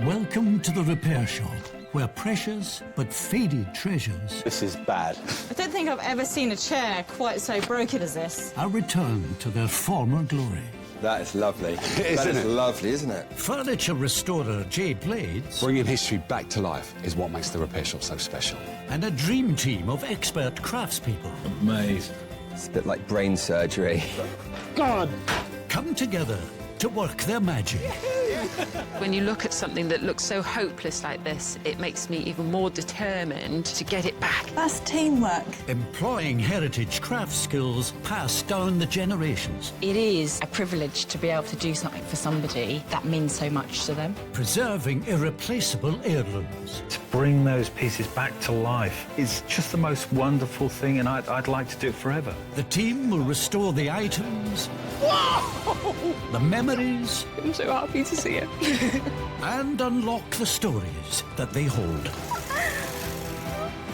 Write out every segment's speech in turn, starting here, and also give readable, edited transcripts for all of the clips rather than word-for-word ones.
Welcome to the repair shop, where precious but faded treasures... This is bad. I don't think I've ever seen a chair quite so broken as this. ...are returned to their former glory. That is lovely. That is lovely, isn't it? Furniture restorer Jay Blades... Bringing history back to life is what makes the repair shop so special. ...and a dream team of expert craftspeople. Amazing. It's a bit like brain surgery. God! Come together to work their magic. When you look at something that looks so hopeless like this, it makes me even more determined to get it back. That's teamwork. Employing heritage craft skills passed down the generations. It is a privilege to be able to do something for somebody that means so much to them. Preserving irreplaceable heirlooms. To bring those pieces back to life is just the most wonderful thing, and I'd like to do it forever. The team will restore the items, whoa! The memories, I'm so happy to see it. and unlock the stories that they hold.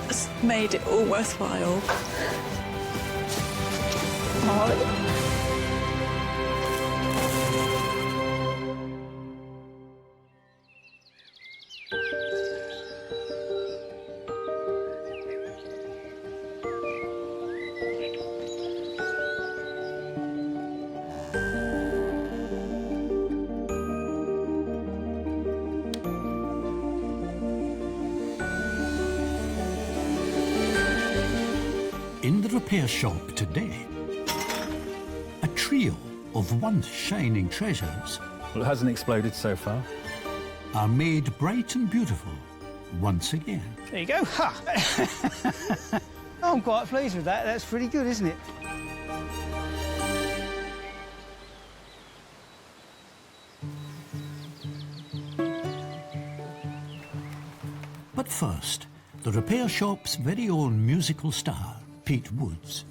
It's made it all worthwhile. In the repair shop today, a trio of once shining treasures Well, it hasn't exploded so far. are made bright and beautiful once again. There you go. Ha! I'm quite pleased with that. That's pretty good, isn't it? But first, the repair shop's very own musical star, Pete Woods.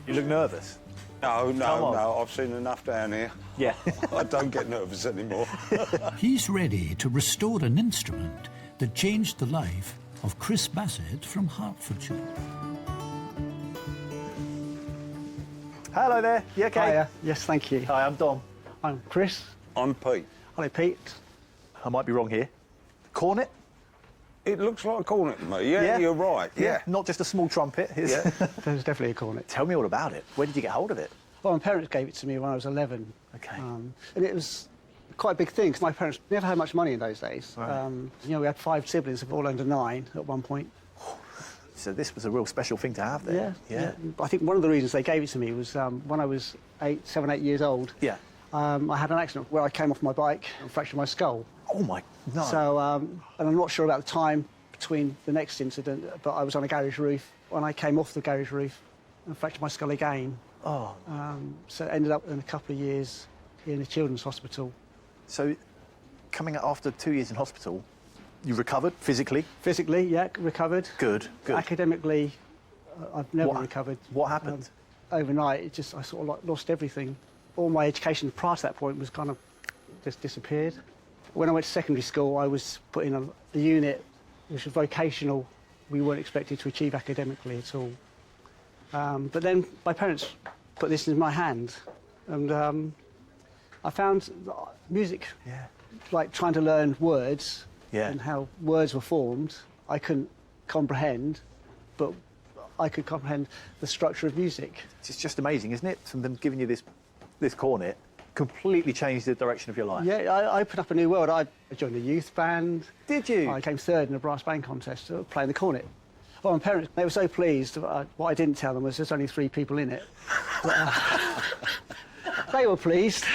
You look nervous. No, I've seen enough down here. Yeah. I don't get nervous anymore. He's ready to restore an instrument that changed the life of Chris Bassett from Hertfordshire. Hello there. You okay? Hiya. Yes, thank you. Hi, I'm Dom. I'm Chris. I'm Pete. Hello, Pete. I might be wrong here. Cornet? It looks like a cornet to me. Yeah, you're right. Yeah. Not just a small trumpet. Yeah. There's definitely a cornet. Tell me all about it. Where did you get hold of it? Well, my parents gave it to me when I was 11. Okay. And it was quite a big thing, because my parents never had much money in those days. Right. You know, we had 5 siblings, all under 9 at one point. So this was a real special thing to have there. Yeah. I think one of the reasons they gave it to me was when I was 7, 8 years old. Yeah. I had an accident where I came off my bike and fractured my skull. Oh, my... No. So, and I'm not sure about the time between the next incident, but I was on a garage roof when I came off the garage roof and fractured my skull again. Oh. So it ended up in a couple of years in a children's hospital. So, coming out after 2 years in hospital, you recovered physically? Physically, yeah, recovered. Good. Academically, I've never recovered. What happened? Overnight, I sort of like lost everything. All my education prior to that point was kind of just disappeared. When I went to secondary school, I was put in a unit which was vocational. We weren't expected to achieve academically at all. But then my parents put this in my hand, and I found music, like trying to learn words and how words were formed. I couldn't comprehend, but I could comprehend the structure of music. It's just amazing, isn't it? From them giving you this cornet, completely changed the direction of your life. Yeah, I opened up a new world. I joined a youth band. Did you? I came third in a brass band contest playing the cornet. Well, my parents, they were so pleased. What I didn't tell them was there's only 3 people in it. But, they were pleased.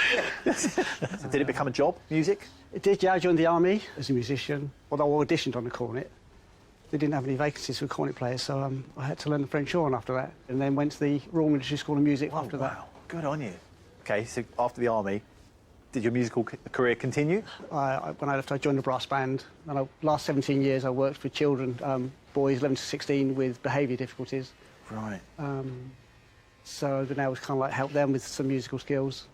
Did it become a job, music? It did, yeah. I joined the army as a musician. Although I auditioned on the cornet. They didn't have any vacancies for cornet players, so I had to learn the French horn after that. And then went to the Royal Military School of Music after that. Wow, good on you. OK, so after the army, did your musical career continue? When I left, I joined the brass band. And the last 17 years, I worked with children, boys 11 to 16 with behaviour difficulties. Right. So I've been able to kind of like help them with some musical skills.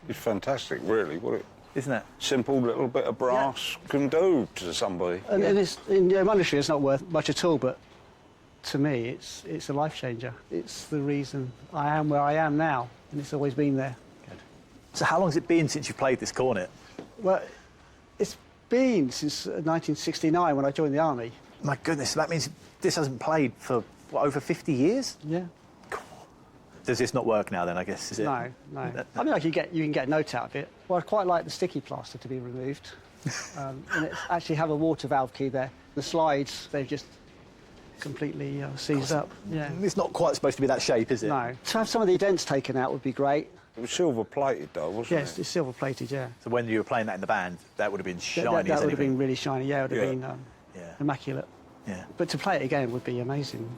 It's fantastic, really, what it... Isn't it? Simple little bit of brass can do to somebody. And it's, monetary, it's not worth much at all, but to me, it's a life changer. It's the reason I am where I am now, and it's always been there. Good. So how long has it been since you played this cornet? Well, it's been since 1969 when I joined the army. My goodness, that means this hasn't played for, what, over 50 years? Yeah. Does this not work now then, I guess, is it? No, no. I mean, like you can get a note out of it. Well, I quite like the sticky plaster to be removed. And it's actually have a water valve key there. The slides, they've just completely seized up. Yeah. It's not quite supposed to be that shape, is it? No. To have some of the dents taken out would be great. It was silver-plated, though, wasn't it? Yes, it's silver-plated, yeah. So when you were playing that in the band, that would have been shiny That as would have anything. been really shiny, yeah. It would have been immaculate. Yeah. But to play it again would be amazing.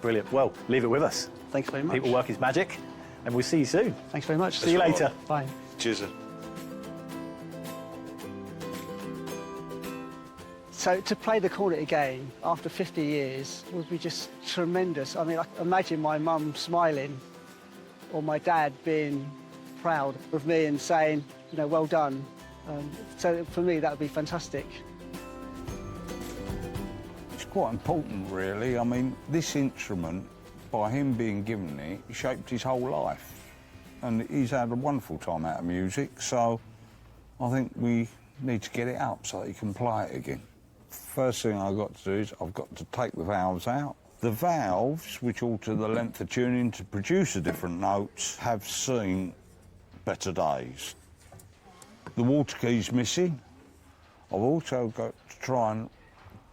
Brilliant. Well, leave it with us. Thanks very much. People work is magic, and we'll see you soon. Thanks very much. See you later. Bye. Cheers. So to play the cornet again after 50 years would be just tremendous. I mean, I imagine my mum smiling or my dad being proud of me and saying, you know, well done. So for me, that would be fantastic. It's quite important, really. I mean, this instrument, by him being given it, shaped his whole life. And he's had a wonderful time out of music, so I think we need to get it up so that he can play it again. First thing I've got to do is I've got to take the valves out. The valves, which alter the length of tuning to produce the different notes, have seen better days. The water key's missing. I've also got to try and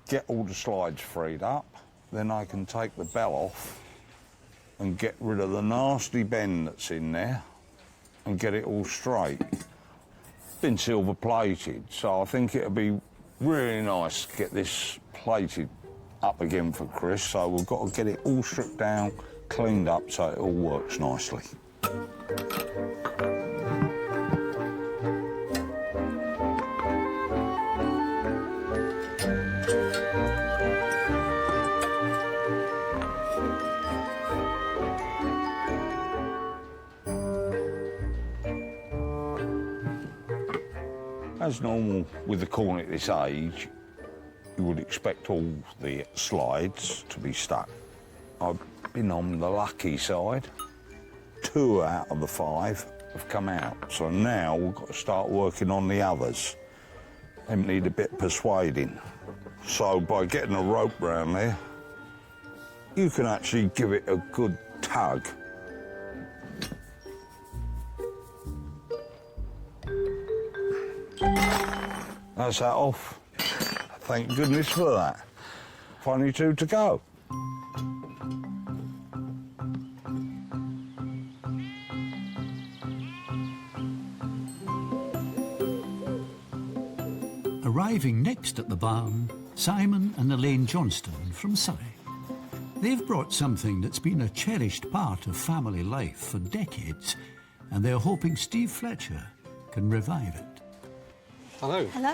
get all the slides freed up. Then I can take the bell off and get rid of the nasty bend that's in there and get it all straight. It's been silver plated, so I think it'll be really nice to get this plated up again for Chris, so we've got to get it all stripped down, cleaned up so it all works nicely. As normal with the cornet this age, you would expect all the slides to be stuck. I've been on the lucky side. 2 out of the 5 have come out, so now we've got to start working on the others. They need a bit persuading. So by getting a rope round there, you can actually give it a good tug. That's that off. Thank goodness for that. Finally 2 to go. Arriving next at the barn, Simon and Elaine Johnston from Surrey. They've brought something that's been a cherished part of family life for decades, and they're hoping Steve Fletcher can revive it. Hello. Hello.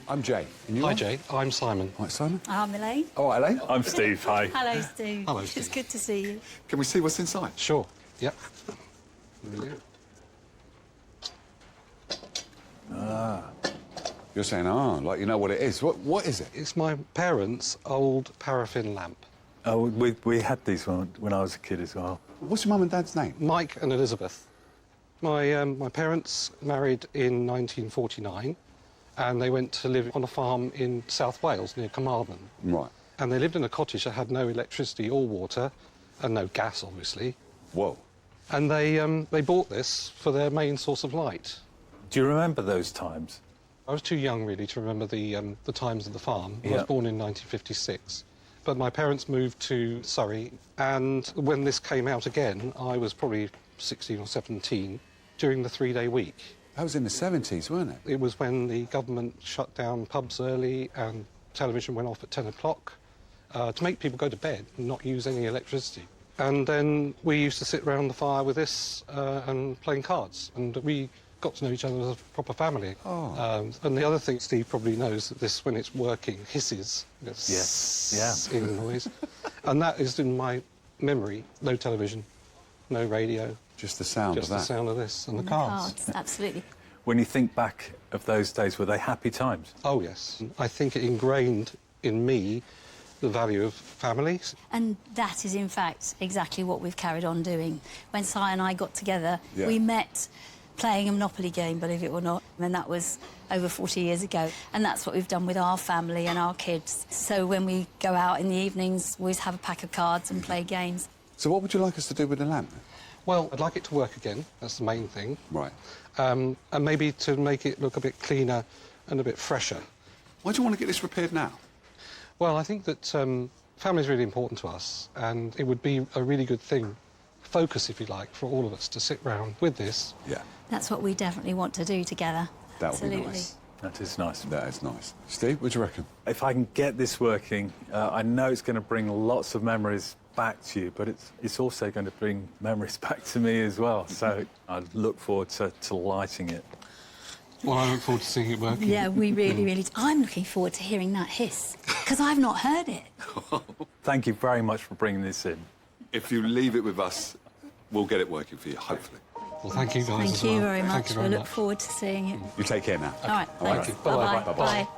I'm Jay. And you Hi, are? Jay. I'm Simon. Right, Simon. I'm Elaine. Oh, Elaine. I'm Steve, hi. Hello, Steve. Hello, Steve. It's good to see you. Can we see what's inside? Sure. Yep. There we go. You're saying, like you know what it is. What is it? It's my parents' old paraffin lamp. Oh, we had these when I was a kid as well. What's your mum and dad's name? Mike and Elizabeth. My parents married in 1949, and they went to live on a farm in South Wales near Carmarthen. Right. And they lived in a cottage that had no electricity or water, and no gas, obviously. Whoa. And they bought this for their main source of light. Do you remember those times? I was too young, really, to remember the times of the farm. I Yeah. was born in 1956. But my parents moved to Surrey, and when this came out again, I was probably 16 or 17, during the 3-day week. That was in the 70s, wasn't it? It was when the government shut down pubs early and television went off at 10 o'clock to make people go to bed and not use any electricity. And then we used to sit around the fire with this and playing cards, and we got to know each other as a proper family. Oh. And the other thing Steve probably knows, that this, when it's working, hisses. Yes. In the noise. And that is in my memory. No television, no radio. Just the sound Just of that. the sound of this and the The cards. cards, absolutely. When you think back of those days, were they happy times? Oh, yes. I think it ingrained in me the value of families. And that is, in fact, exactly what we've carried on doing. When Si and I got together, Yeah. we met playing a Monopoly game, believe it or not, and that was over 40 years ago. And that's what we've done with our family and our kids. So when we go out in the evenings, we always have a pack of cards and play games. So what would you like us to do with the lamp? Well, I'd like it to work again. That's the main thing. Right. And maybe to make it look a bit cleaner and a bit fresher. Why do you want to get this repaired now? Well, I think that family is really important to us, and it would be a really good thing, focus, if you like, for all of us to sit round with this. Yeah. That's what we definitely want to do together. That would be Absolutely. nice. That is nice. That is nice. Steve, what do you reckon? If I can get this working, I know it's going to bring lots of memories back to you, but it's also going to bring memories back to me as well. So I look forward to lighting it. Well, I look forward to seeing it working. Yeah, we really, really... I'm looking forward to hearing that hiss, because I've not heard it. Thank you very much for bringing this in. If you leave it with us, we'll get it working for you, hopefully. Well, thank you guys Thank as you well. very much. Thank you We very look much. forward to seeing it. You take care now. All right, thanks. you. Bye-bye. Bye-bye. Bye-bye. Bye.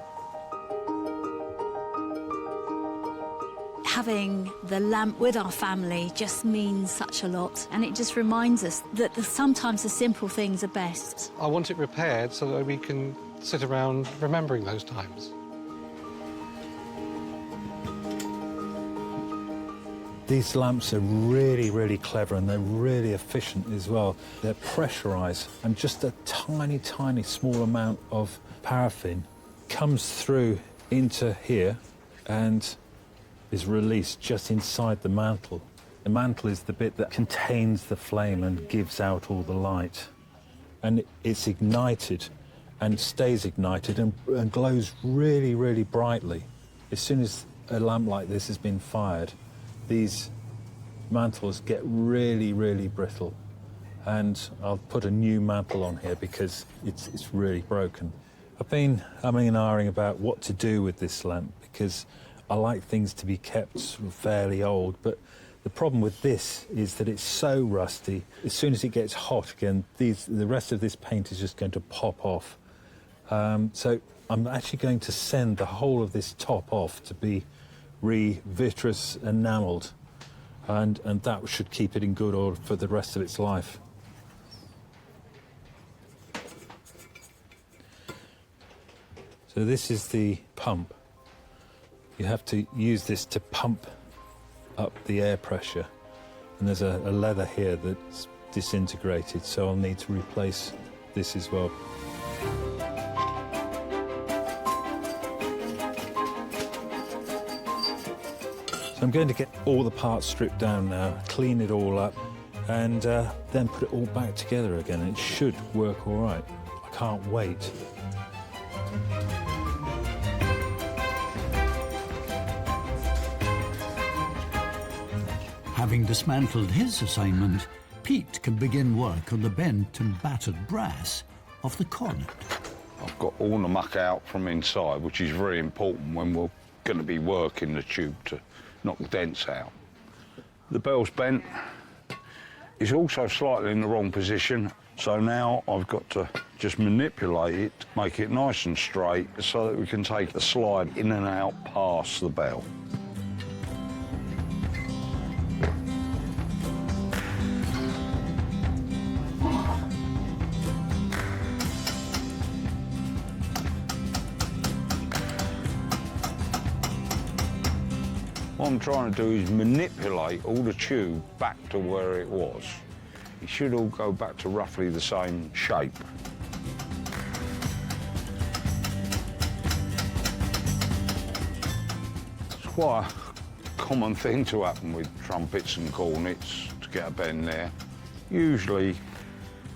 Having the lamp with our family just means such a lot, and it just reminds us that sometimes the simple things are best. I want it repaired so that we can sit around remembering those times. These lamps are really, really clever, and they're really efficient as well. They're pressurised, and just a tiny, tiny small amount of paraffin comes through into here and is released just inside the mantle. The mantle is the bit that contains the flame and gives out all the light. And it's ignited and stays ignited and glows really, really brightly. As soon as a lamp like this has been fired, these mantles get really, really brittle. And I'll put a new mantle on here because it's really broken. I've been umming and ahhing about what to do with this lamp because I like things to be kept sort of fairly old, but the problem with this is that it's so rusty. As soon as it gets hot again, the rest of this paint is just going to pop off. So I'm actually going to send the whole of this top off to be re-vitreous enamelled, and that should keep it in good order for the rest of its life. So this is the pump. You have to use this to pump up the air pressure, and there's a leather here that's disintegrated, so I'll need to replace this as well. So I'm going to get all the parts stripped down now, clean it all up, and then put it all back together again, and it should work all right. I can't wait. Having dismantled his assignment, Pete can begin work on the bent and battered brass of the Cornet. I've got all the muck out from inside, which is very important when we're going to be working the tube to knock the dents out. The bell's bent. It's also slightly in the wrong position, so now I've got to just manipulate it, make it nice and straight, so that we can take the slide in and out past the bell. What I'm trying to do is manipulate all the tube back to where it was. It should all go back to roughly the same shape. It's quite a common thing to happen with trumpets and cornets, to get a bend there. Usually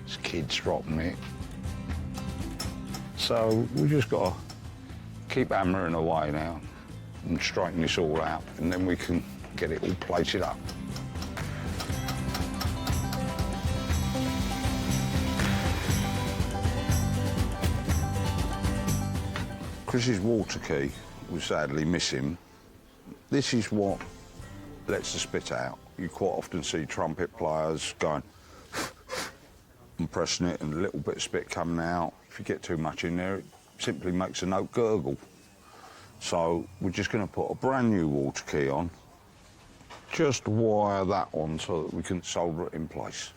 it's kids dropping it. So we just got to keep hammering away now and straighten this all out, and then we can get it all plated up. Chris's water key was sadly missing. This is what lets the spit out. You quite often see trumpet players going and pressing it and a little bit of spit coming out. If you get too much in there, it simply makes a note gurgle. So we're just going to put a brand new water key on, just wire that on so that we can solder it in place.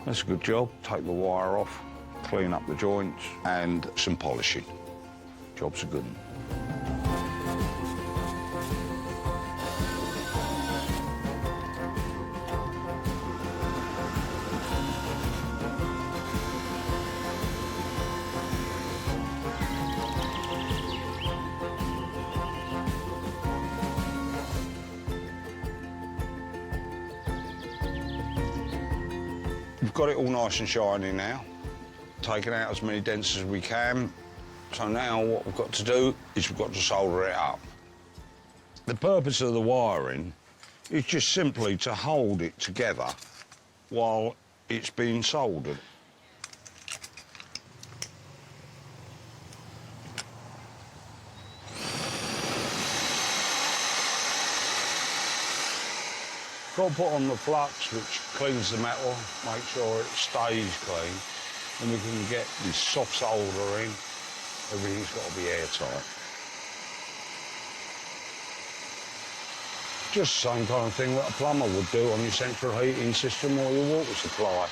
That's a good job. Take the wire off, clean up the joints, and some polishing. Job's a good one. We've got it all nice and shiny now. Taken out as many dents as we can. So now what we've got to do is we've got to solder it up. The purpose of the wiring is just simply to hold it together while it's being soldered. Got to put on the flux, which cleans the metal, make sure it stays clean, and we can get this soft soldering. Everything's got to be airtight. Just the same kind of thing that a plumber would do on your central heating system or your water supply.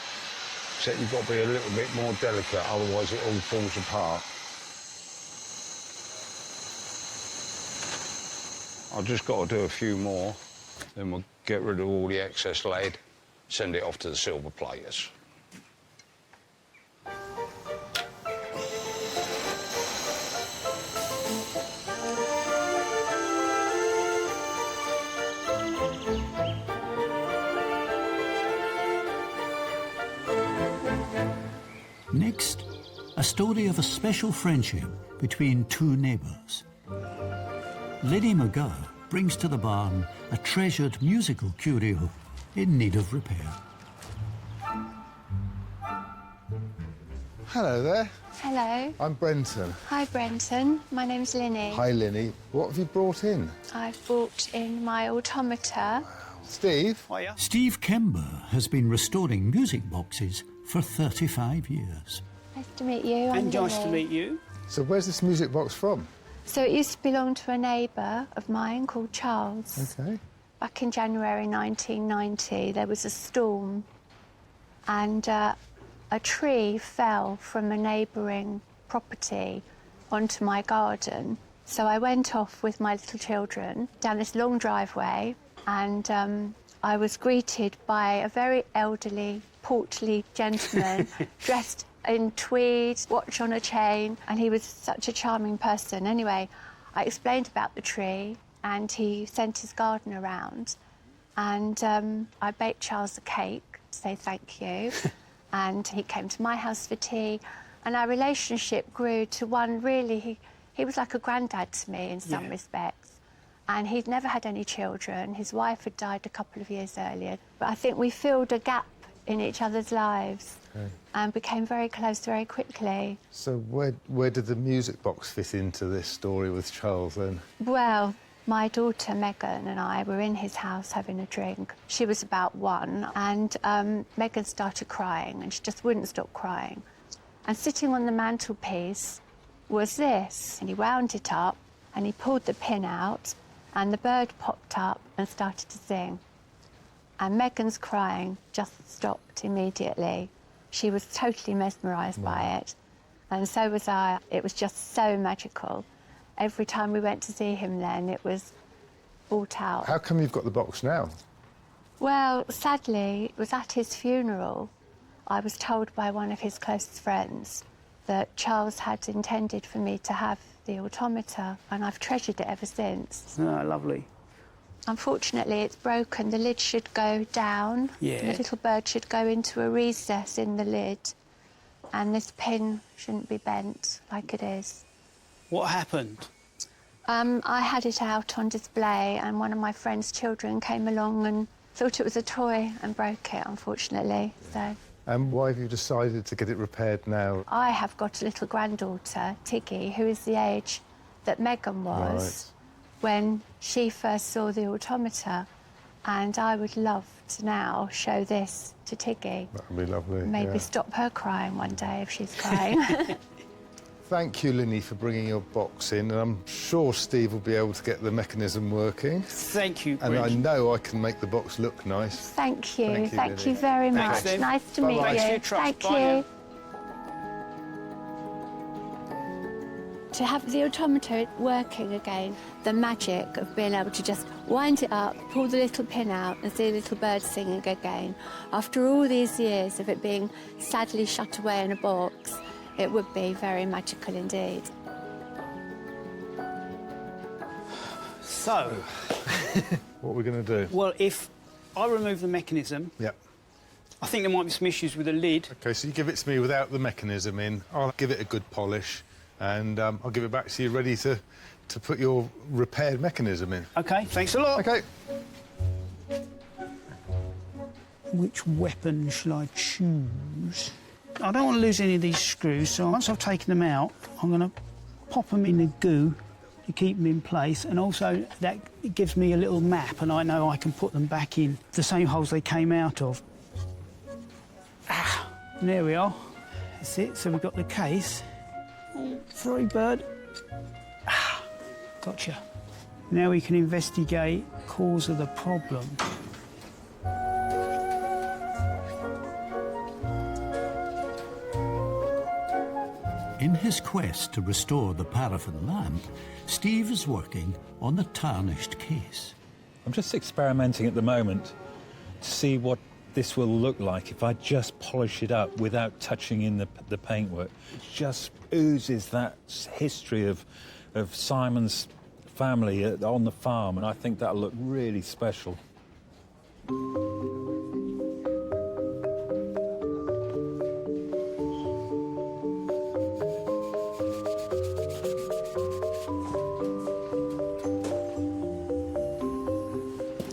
Except you've got to be a little bit more delicate, otherwise it all falls apart. I've just got to do a few more, then we'll get rid of all the excess lead, send it off to the silver platers. Next, a story of a special friendship between two neighbours. Liddy McGurr brings to the barn a treasured musical curio in need of repair. Hello there. Hello. I'm Brenton. Hi, Brenton. My name's Linny. Hi, Linny. What have you brought in? I've brought in my automata. Steve? Hiya. Steve Kember has been restoring music boxes for 35 years. Nice to meet you. I'm And nice to Linny. meet you. So where's this music box from? So it used to belong to a neighbour of mine called Charles. Okay. Back in January 1990, there was a storm and a tree fell from a neighbouring property onto my garden. So I went off with my little children down this long driveway and I was greeted by a very elderly, portly gentleman dressed in tweed, watch on a chain, and he was such a charming person. Anyway, I explained about the tree and he sent his garden around and I baked Charles a cake to say thank you and he came to my house for tea and our relationship grew to one really, he was like a granddad to me in some respects. And he'd never had any children. His wife had died a couple of years earlier. But I think we filled a gap in each other's lives and became very close very quickly. So where did the music box fit into this story with Charles then? Well, my daughter Megan and I were in his house having a drink. She was about 1 and Megan started crying and she just wouldn't stop crying. And sitting on the mantelpiece was this. And he wound it up and he pulled the pin out and the bird popped up and started to sing. And Megan's crying just stopped immediately. She was totally mesmerised by it, and so was I. It was just so magical. Every time we went to see him then, it was brought out. How come you've got the box now? Well, sadly, it was at his funeral. I was told by one of his closest friends that Charles had intended for me to have the automata, and I've treasured it ever since. Oh, lovely. Unfortunately, it's broken. The lid should go down. Yeah. The little bird should go into a recess in the lid, and this pin shouldn't be bent like it is. What happened? I had it out on display, and one of my friend's children came along and thought it was a toy and broke it, unfortunately. So. And why have you decided to get it repaired now? I have got a little granddaughter, Tiggy, who is the age that Megan was when she first saw the automata, and I would love to now show this to Tiggy. That would be lovely. Maybe stop her crying one day if she's crying. Thank you, Linny, for bringing your box in. And I'm sure Steve will be able to get the mechanism working. Thank you, And I know I can make the box look nice. Thank you. Thank You very Thanks, much. Steve. Nice to meet Bye-bye. you. Thanks for your trust. Thank Bye you. To have the automaton working again, the magic of being able to just wind it up, pull the little pin out and see a little bird singing again. After all these years of it being sadly shut away in a box, it would be very magical indeed. So, What are we going to do? well, if I remove the mechanism, Yep. I think there might be some issues with the lid. OK, so you give it to me without the mechanism in. I'll give it a good polish, and I'll give it back to you ready to put your repaired mechanism in. OK, thanks a lot. OK. Which weapon shall I choose? I don't want to lose any of these screws, so once I've taken them out, I'm going to pop them in the goo to keep them in place, and also that gives me a little map, and I know I can put them back in the same holes they came out of. And there we are. That's it. So we've got the case. Oh, sorry, bird. Gotcha. Now we can investigate the cause of the problem. In his quest to restore the paraffin lamp, Steve is working on the tarnished case. I'm just experimenting at the moment to see what this will look like if I just polish it up without touching in the paintwork. It just oozes that history of Simon's family on the farm, and I think that'll look really special.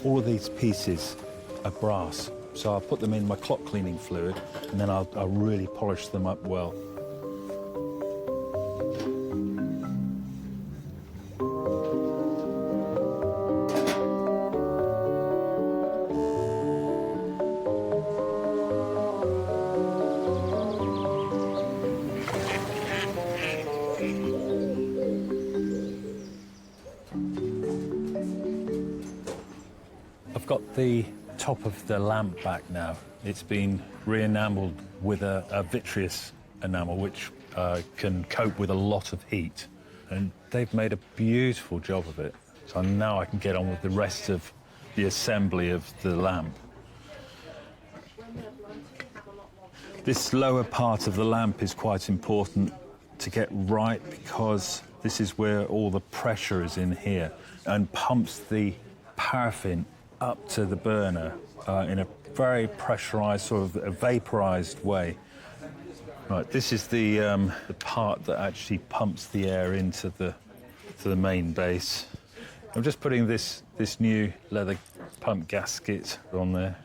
All of these pieces are brass, so I'll put them in my clock cleaning fluid, and then I'll really polish them up well. I've got the top of the lamp back now. It's been re-enamelled with a vitreous enamel, which can cope with a lot of heat. And they've made a beautiful job of it. So now I can get on with the rest of the assembly of the lamp. This lower part of the lamp is quite important to get right, because this is where all the pressure is in here and pumps the paraffin up to the burner in a very pressurised, sort of a vaporised way. Right, this is the part that actually pumps the air into the main base. I'm just putting this new leather pump gasket on there.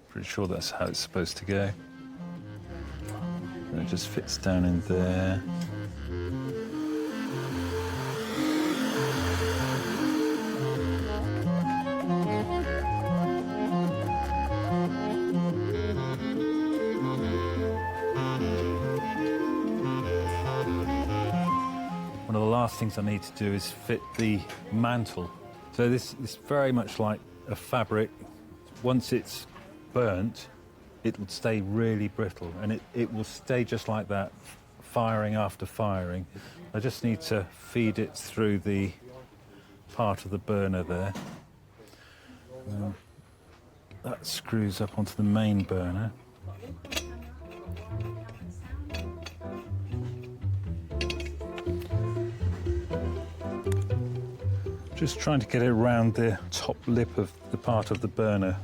Pretty sure that's how it's supposed to go. And it just fits down in there. One of the last things I need to do is fit the mantle. So this is very much like a fabric. Once it's burnt, it will stay really brittle, and it will stay just like that, firing after firing. I just need to feed it through the part of the burner there. That screws up onto the main burner. Just trying to get it around the top lip of the part of the burner.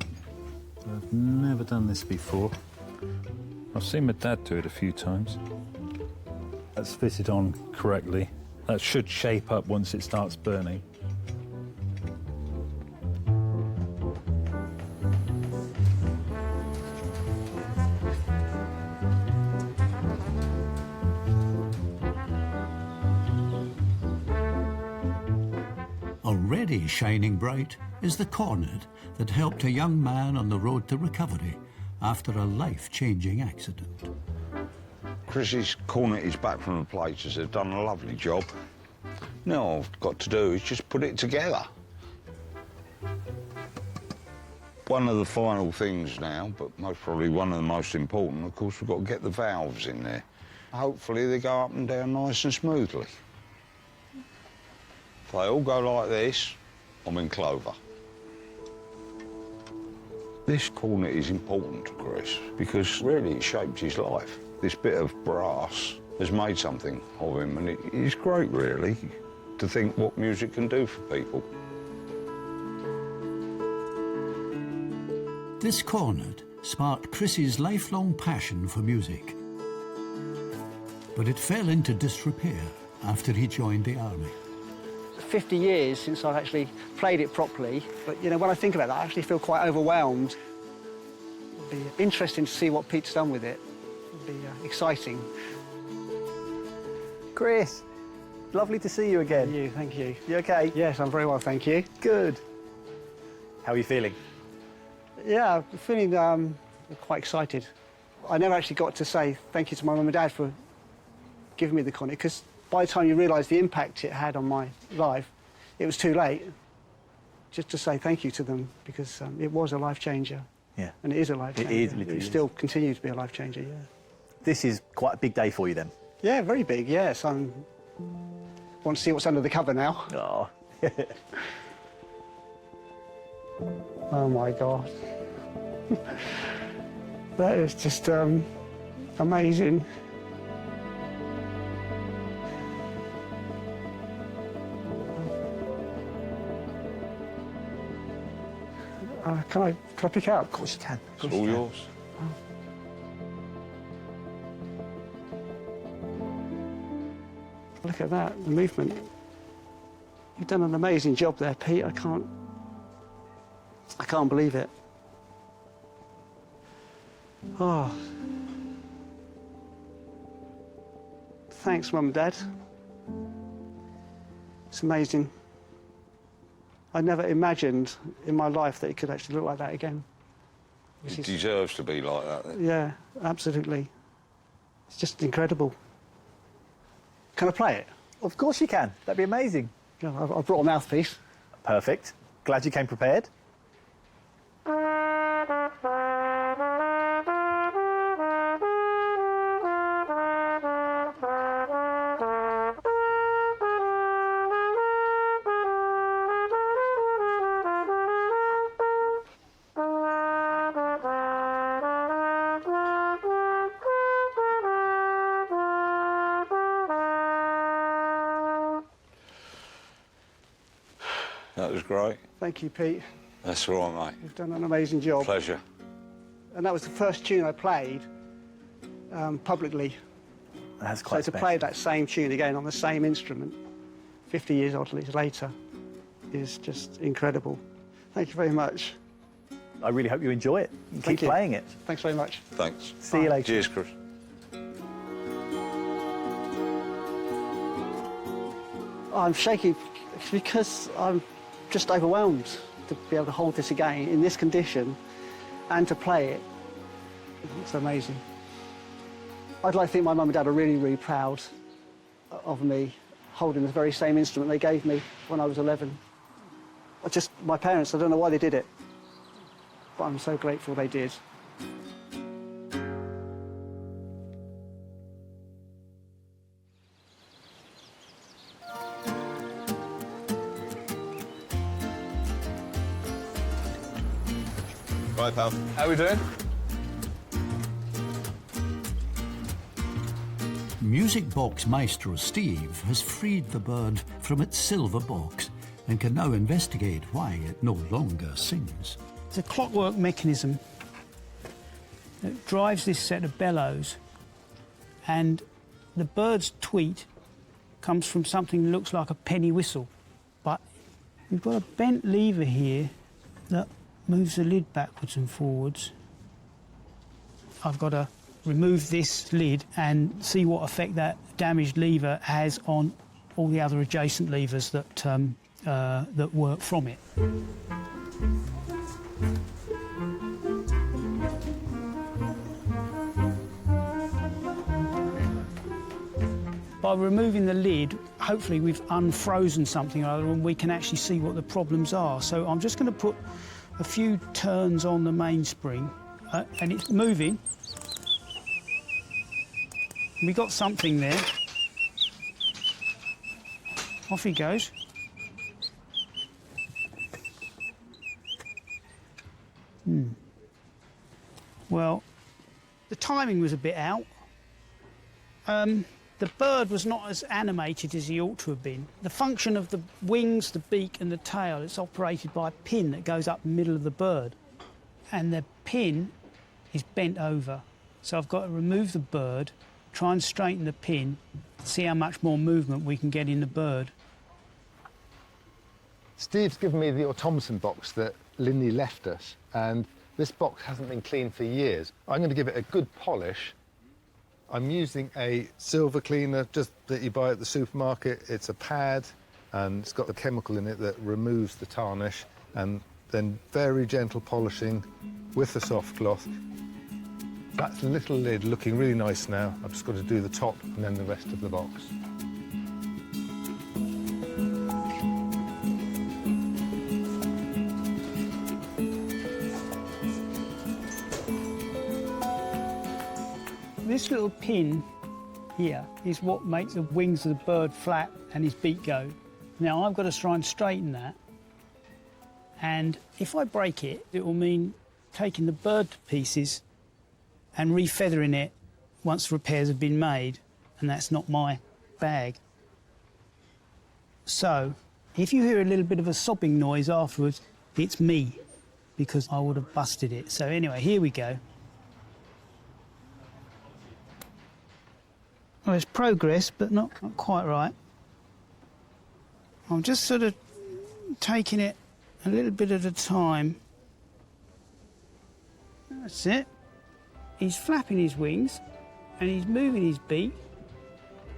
I've never done this before. I've seen my dad do it a few times. That's fitted on correctly. That should shape up once it starts burning. Already shining bright is the Cornet that helped a young man on the road to recovery after a life-changing accident. Chris's Cornet is back from the places. They've done a lovely job. Now all I've got to do is just put it together. One of the final things now, but most probably one of the most important, of course, we've got to get the valves in there. Hopefully they go up and down nice and smoothly. If they all go like this, I'm in clover. This Cornet is important to Chris because really it shaped his life. This bit of brass has made something of him, and it's great, really, to think what music can do for people. This cornet sparked Chris's lifelong passion for music. But it fell into disrepair after he joined the army. 50 years since I've actually played it properly, but, you know, when I think about that, I actually feel quite overwhelmed. It'll be interesting to see what Pete's done with it. It'll be exciting. Chris, lovely to see you again. Thank you, thank you. You OK? Yes, I'm very well, thank you. Good. How are you feeling? Yeah, I'm feeling quite excited. I never actually got to say thank you to my mum and dad for giving me the Cornet, because by the time you realise the impact it had on my life, it was too late. Just to say thank you to them, because it was a life changer. Yeah. And it is a life changer. It still continues to be a life changer, yeah. This is quite a big day for you then? Yeah, very big, yes. I want to see what's under the cover now. Oh. Oh my God. That is just amazing. Can I pick it up? Of course you can. It's all yours. Look at that, the movement. You've done an amazing job there, Pete. I can't believe it. Oh. Thanks, Mum and Dad. It's amazing. I never imagined in my life that it could actually look like that again. It deserves to be like that, then. Yeah, absolutely. It's just incredible. Can I play it? Of course you can. That'd be amazing. Yeah, I've brought a mouthpiece. Perfect. Glad you came prepared. That was great. Thank you, Pete. That's all right, mate. You've done an amazing job. Pleasure. And that was the first tune I played publicly. That's quite so to play that same tune again on the same instrument 50 years later is just incredible. Thank you very much. I really hope you enjoy it and keep playing it. Thanks very much. Thanks. See you later. Cheers, Chris. I'm shaking because I'm just overwhelmed to be able to hold this again in this condition and to play it. It's amazing. I'd like to think my mum and dad are really, really proud of me holding the very same instrument they gave me when I was 11. My parents, I don't know why they did it, but I'm so grateful they did. Right, pal. How we doing? Music box maestro Steve has freed the bird from its silver box and can now investigate why it no longer sings. It's a clockwork mechanism that drives this set of bellows, and the bird's tweet comes from something that looks like a penny whistle. But we've got a bent lever here that moves the lid backwards and forwards. I've got to remove this lid and see what effect that damaged lever has on all the other adjacent levers that work from it. By removing the lid, hopefully we've unfrozen something or other and we can actually see what the problems are. So I'm just going to put a few turns on the mainspring and it's moving. We got something there. Off he goes. Well, the timing was a bit out. The bird was not as animated as he ought to have been. The function of the wings, the beak and the tail, it's operated by a pin that goes up the middle of the bird. And the pin is bent over. So I've got to remove the bird, try and straighten the pin, see how much more movement we can get in the bird. Steve's given me the automaton box that Lindy left us, and this box hasn't been cleaned for years. I'm going to give it a good polish. I'm using a silver cleaner just that you buy at the supermarket. It's a pad and it's got a chemical in it that removes the tarnish, and then very gentle polishing with the soft cloth. That little lid looking really nice now. I've just got to do the top and then the rest of the box. This little pin here is what makes the wings of the bird flap and his beak go. Now I've got to try and straighten that, and if I break it, it will mean taking the bird to pieces and refeathering it once repairs have been made, and that's not my bag. So if you hear a little bit of a sobbing noise afterwards, it's me, because I would have busted it. So anyway, here we go. Well, there's progress, but not quite right. I'm just sort of taking it a little bit at a time. That's it. He's flapping his wings and he's moving his beak,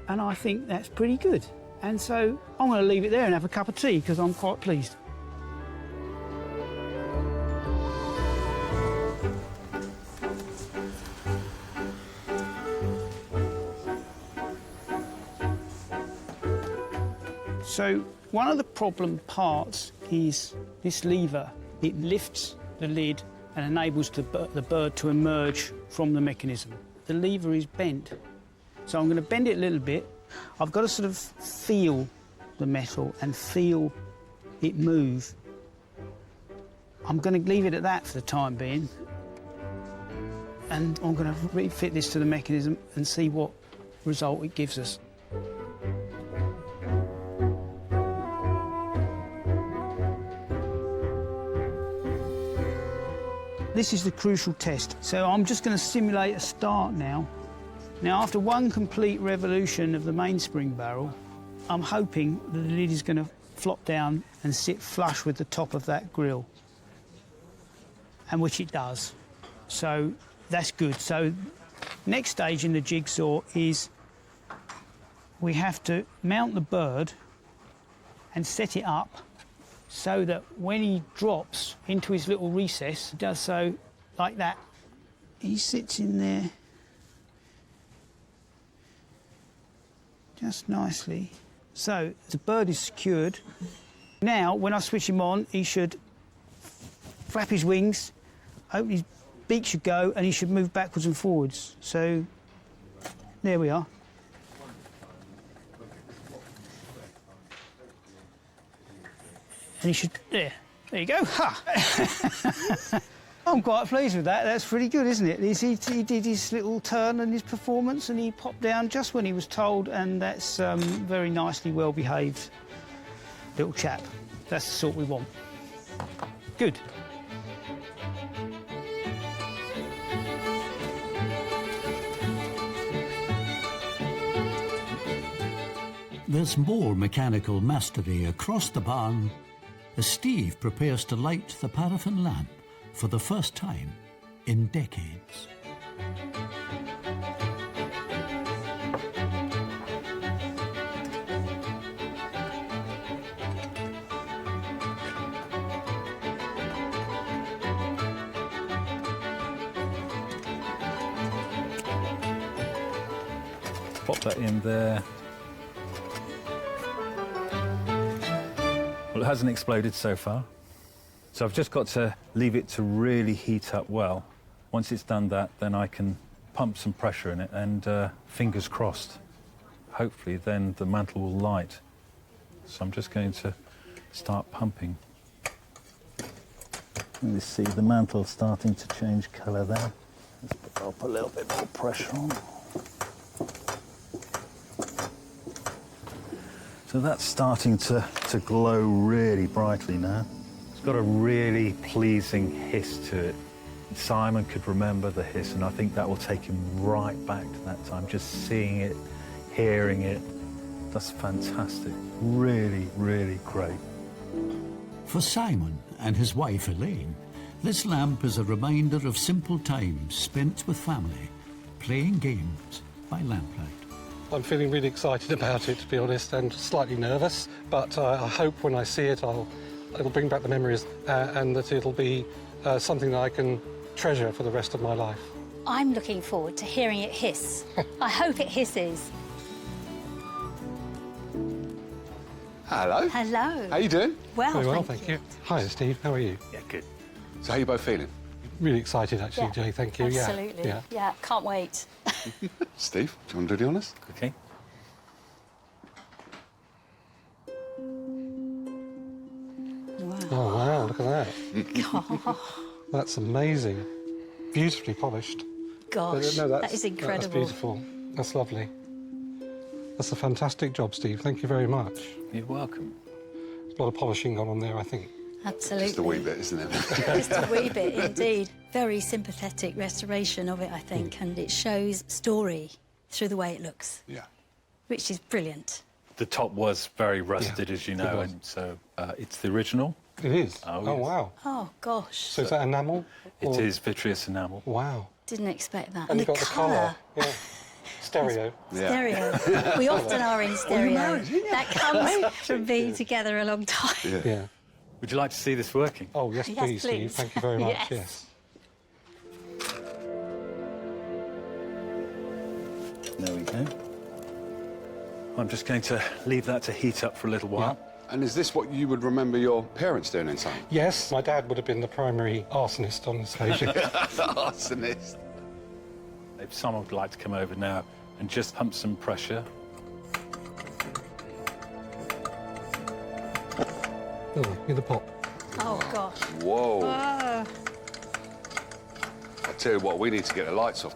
and I think that's pretty good. And so I'm going to leave it there and have a cup of tea because I'm quite pleased. So one of the problem parts is this lever. It lifts the lid and enables the bird to emerge from the mechanism. The lever is bent, so I'm going to bend it a little bit. I've got to sort of feel the metal and feel it move. I'm going to leave it at that for the time being, and I'm going to refit this to the mechanism and see what result it gives us. This is the crucial test. So I'm just going to simulate a start now. Now, after one complete revolution of the mainspring barrel, I'm hoping that the lid is going to flop down and sit flush with the top of that grill, and which it does. So that's good. So next stage in the jigsaw is we have to mount the bird and set it up so that when he drops into his little recess, he does so like that. He sits in there just nicely. So the bird is secured. Now, when I switch him on, he should flap his wings, open his beak should go, and he should move backwards and forwards. So there we are. And he should, there you go, ha! I'm quite pleased with that, that's pretty good, isn't it? He did his little turn and his performance, and he popped down just when he was told, and that's very nicely well-behaved little chap. That's the sort we want. Good. There's more mechanical mastery across the barn as Steve prepares to light the paraffin lamp for the first time in decades. Pop that in there. it hasn't exploded so far. So I've just got to leave it to really heat up well. Once it's done that, then I can pump some pressure in it and fingers crossed, hopefully then the mantle will light. So I'm just going to start pumping. You see the mantle starting to change colour there. I'll put a little bit more pressure on. So that's starting to glow really brightly now. It's got a really pleasing hiss to it. Simon could remember the hiss, and I think that will take him right back to that time. Just seeing it, hearing it, that's fantastic. Really, really great. For Simon and his wife Elaine, this lamp is a reminder of simple times spent with family, playing games by lamplight. I'm feeling really excited about it, to be honest, and slightly nervous, but I hope when I see it it'll bring back the memories and that it'll be something that I can treasure for the rest of my life. I'm looking forward to hearing it hiss. I hope it hisses. Hello. Hello. How you doing? Well, Very well, thank you. Hi, Steve. How are you? Yeah, good. So how are you both feeling? Really excited, actually, Yeah, Jay. Thank you. absolutely. Yeah, can't wait. Steve, do you want to do the honours? Okay. Oh, wow, look at that. That's amazing. Beautifully polished. Gosh, that is incredible. That's beautiful. That's lovely. That's a fantastic job, Steve. Thank you very much. You're welcome. There's a lot of polishing gone on there, I think. Absolutely. Just a wee bit, isn't it? Just a wee bit, indeed. Very sympathetic restoration of it, I think, and it shows story through the way it looks. Yeah. Which is brilliant. The top was very rusted, as you know, and so it's the original. It is? Oh, Oh, yes. wow. Oh, gosh. So is that enamel? It is vitreous enamel. Wow. Didn't expect that. And you've the got the colour. colour. Yeah. Stereo. Stereo. We often are in stereo. married, didn't you? That comes from being together a long time. Yeah. Would you like to see this working? Oh, yes, Yes, please, Steve. please. Thank you very much. Yes. There we go. I'm just going to leave that to heat up for a little while. And is this what you would remember your parents doing in time? Yes, my dad would have been the primary arsonist on this occasion. Arsonist. If someone would like to come over now and just pump some pressure. Oh, hear the pop. Oh, gosh. Whoa. Oh. I tell you what, we need to get the lights off.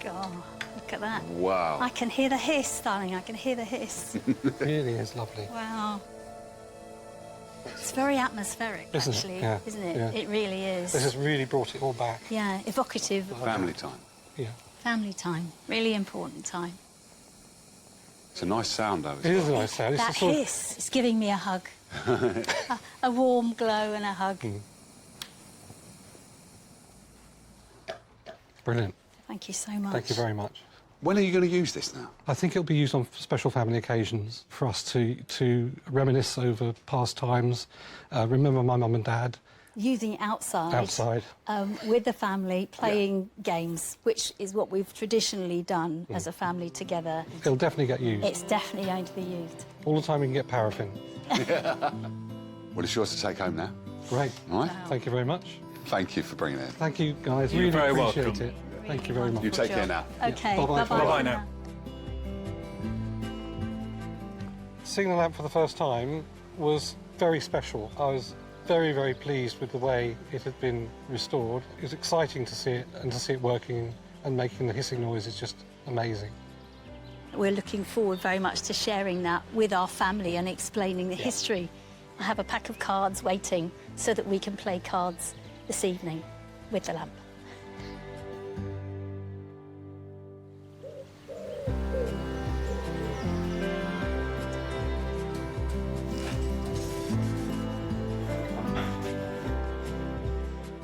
God, look at that. Wow. I can hear the hiss, darling. I can hear the hiss. It really is lovely. Wow. It's very atmospheric, Isn't it? actually, Yeah. isn't it? Yeah. It really is. This has really brought it all back. Yeah, evocative. Family time. Yeah. Family time. Really important time. It's a nice sound, though. It is a nice sound. It's That a sort of- hiss is giving me a hug. a warm glow and a hug. Brilliant. Thank you so much. Thank you very much. When are you going to use this now? I think it'll be used on special family occasions for us to reminisce over past times, remember my mum and dad. Using it outside. Outside. With the family, playing games, which is what we've traditionally done as a family together. It'll definitely get used. It's definitely going to be used. All the time we can get paraffin. Well, it's yours to take home now. Great. All right. Thank you very much. Thank you for bringing it. Thank you, guys. You're really very appreciate welcome. it. Thank you very much. You take care now. Okay, Bye-bye. bye-bye. Bye-bye now. Seeing the lamp for the first time was very special. I was very, very pleased with the way it had been restored. It was exciting to see it, and to see it working and making the hissing noise is just amazing. We're looking forward very much to sharing that with our family and explaining the history. I have a pack of cards waiting so that we can play cards this evening with the lamp.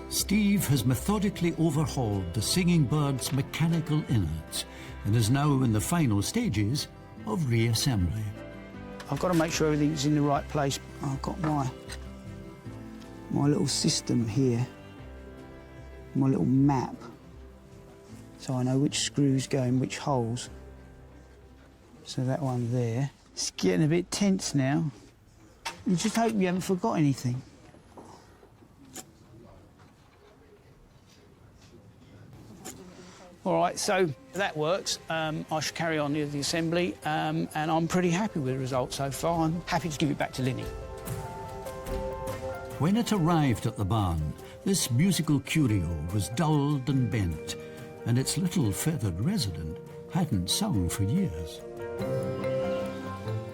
Steve has methodically overhauled the singing bird's mechanical innards and is now in the final stages of reassembly. I've got to make sure everything's in the right place. I've got my little system here, my little map, so I know which screws go in which holes. So that one there. It's getting a bit tense now. You just hope you haven't forgot anything. All right, so that works. I should carry on with the assembly, and I'm pretty happy with the result so far. I'm happy to give it back to Linny. When it arrived at the barn, this musical curio was dulled and bent, and its little feathered resident hadn't sung for years.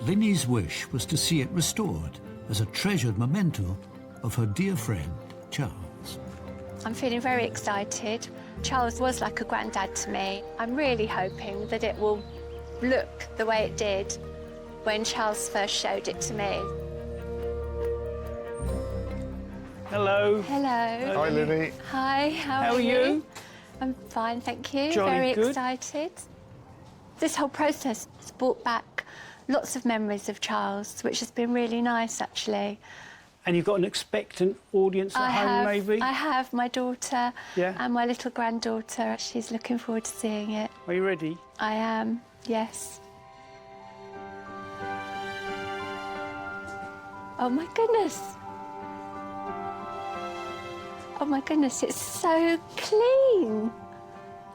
Linny's wish was to see it restored as a treasured memento of her dear friend, Charles. I'm feeling very excited. Charles was like a granddad to me. I'm really hoping that it will look the way it did when Charles first showed it to me. Hello. Hello. Hi, Linny. Hi, how are you? I'm fine, thank you. Jolly very good. excited. This whole process has brought back lots of memories of Charles, which has been really nice, actually. And you've got an expectant audience at home, maybe? I have my daughter Yeah. and my little granddaughter. She's looking forward to seeing it. Are you ready? I am, yes. Oh, my goodness. Oh, my goodness, it's so clean.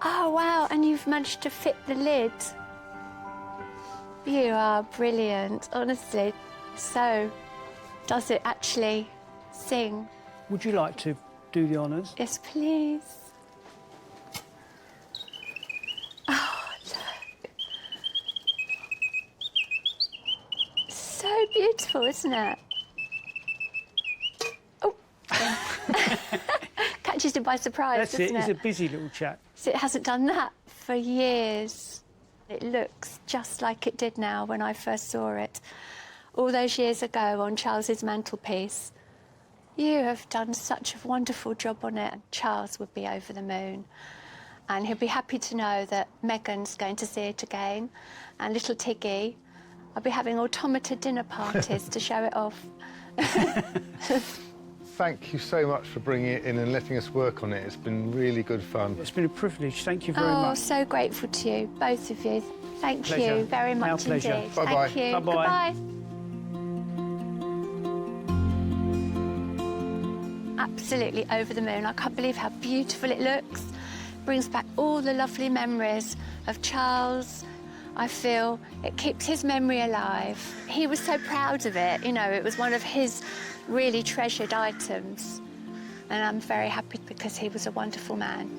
Oh, wow, and you've managed to fit the lid. You are brilliant, honestly. So, does it actually sing? Would you like to do the honours? Yes, please. Oh, look. So beautiful, isn't it? Oh. Catches you by surprise, That's it. doesn't it? He's a busy little chap. So it hasn't done that for years. It looks just like it did now when I first saw it. All those years ago on Charles's mantelpiece. You have done such a wonderful job on it. Charles would be over the moon. And he'll be happy to know that Megan's going to see it again. And little Tiggy. I'll be having automata dinner parties to show it off. Thank you so much for bringing it in and letting us work on it. It's been really good fun. It's been a privilege. Thank you very Oh, much. so grateful to you, both of you. Thank Pleasure. you very much Our pleasure. indeed. Bye-bye. Thank you. Bye-bye. Goodbye. Absolutely over the moon. I can't believe how beautiful it looks. Brings back all the lovely memories of Charles. I feel it keeps his memory alive. He was so proud of it. You know, it was one of his really treasured items. And I'm very happy because he was a wonderful man.